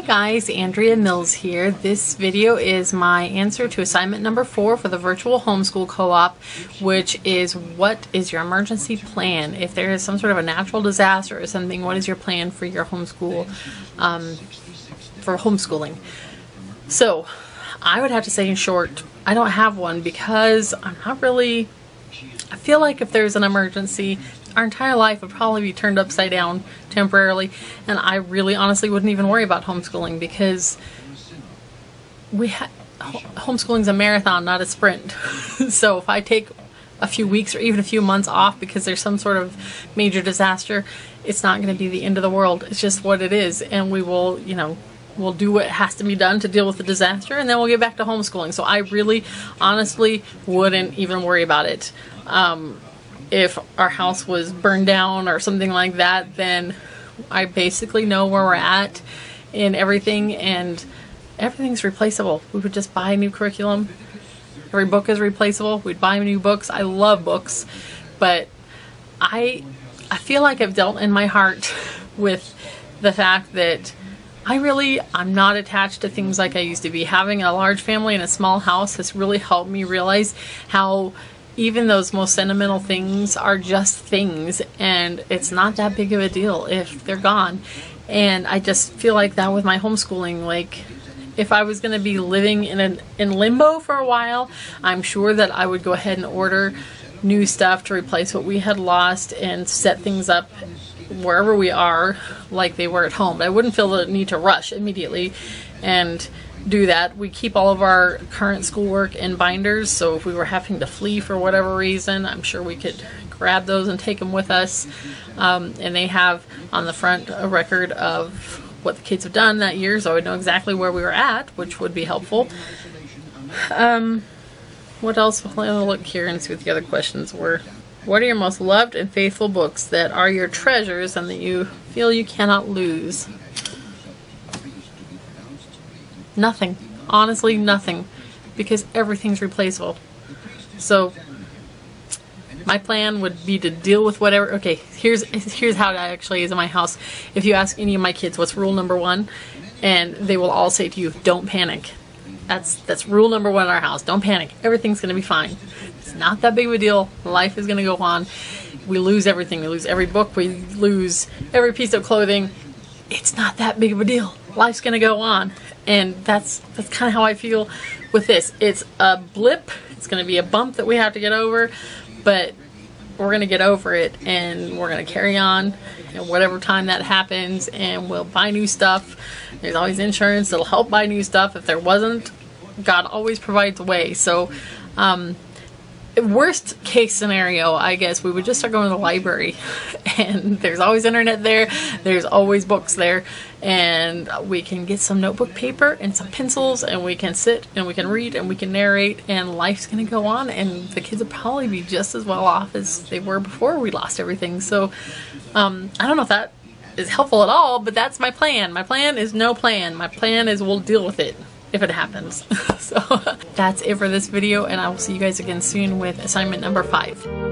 guys, Andrea Mills here. This video is my answer to assignment number 4 for the Virtual Homeschool Co-op, which is what is your emergency plan? If there is some sort of a natural disaster or something, what is your plan for your homeschool, for homeschooling? So, I would have to say in short, I don't have one because I'm not really, I feel like if there's an emergency, our entire life would probably be turned upside down temporarily, and I really honestly wouldn't even worry about homeschooling because homeschooling's a marathon, not a sprint. So if I take a few weeks or even a few months off because there's some sort of major disaster, it's not going to be the end of the world. It's just what it is, and we will, you know, we'll do what has to be done to deal with the disaster, and then we'll get back to homeschooling. So I really honestly wouldn't even worry about it. If our house was burned down or something like that, then I basically know where we're at in everything, and everything's replaceable. We would just buy a new curriculum. Every book is replaceable. We'd buy new books. I love books, but I feel like I've dealt in my heart with the fact that I'm not attached to things like I used to be. Having a large family and a small house has really helped me realize how even those most sentimental things are just things, and it's not that big of a deal if they're gone. And I just feel like that with my homeschooling. Like, if I was going to be living in limbo for a while, I'm sure that I would go ahead and order new stuff to replace what we had lost and set things up wherever we are like they were at home. But I wouldn't feel the need to rush immediately and do that. We keep all of our current schoolwork in binders, so if we were having to flee for whatever reason, I'm sure we could grab those and take them with us. And they have on the front a record of what the kids have done that year, so I would know exactly where we were at, which would be helpful. What else? Let me look here and see what the other questions were. What are your most loved and faithful books that are your treasures and that you feel you cannot lose? Nothing. Honestly, nothing. Because everything's replaceable. So, my plan would be to deal with whatever. Okay, here's how it actually is in my house. If you ask any of my kids what's rule number 1, and they will all say to you, don't panic. That's rule number 1 in our house. Don't panic. Everything's going to be fine. It's not that big of a deal. Life is going to go on. We lose everything. We lose every book. We lose every piece of clothing. It's not that big of a deal. Life's going to go on. And that's kind of how I feel with this. It's a blip. It's going to be a bump that we have to get over, but we're going to get over it, and we're going to carry on and whatever time that happens, and we'll buy new stuff. There's always insurance that'll help buy new stuff. If there wasn't, God always provides a way. So worst case scenario, I guess we would just start going to the library, and there's always internet there, there's always books there, and we can get some notebook paper and some pencils, and we can sit and we can read and we can narrate, and life's gonna go on, and the kids will probably be just as well off as they were before we lost everything. So I don't know if that is helpful at all, but that's my plan. My plan is no plan. My plan is we'll deal with it if it happens. So that's it for this video, and I will see you guys again soon with assignment number 5.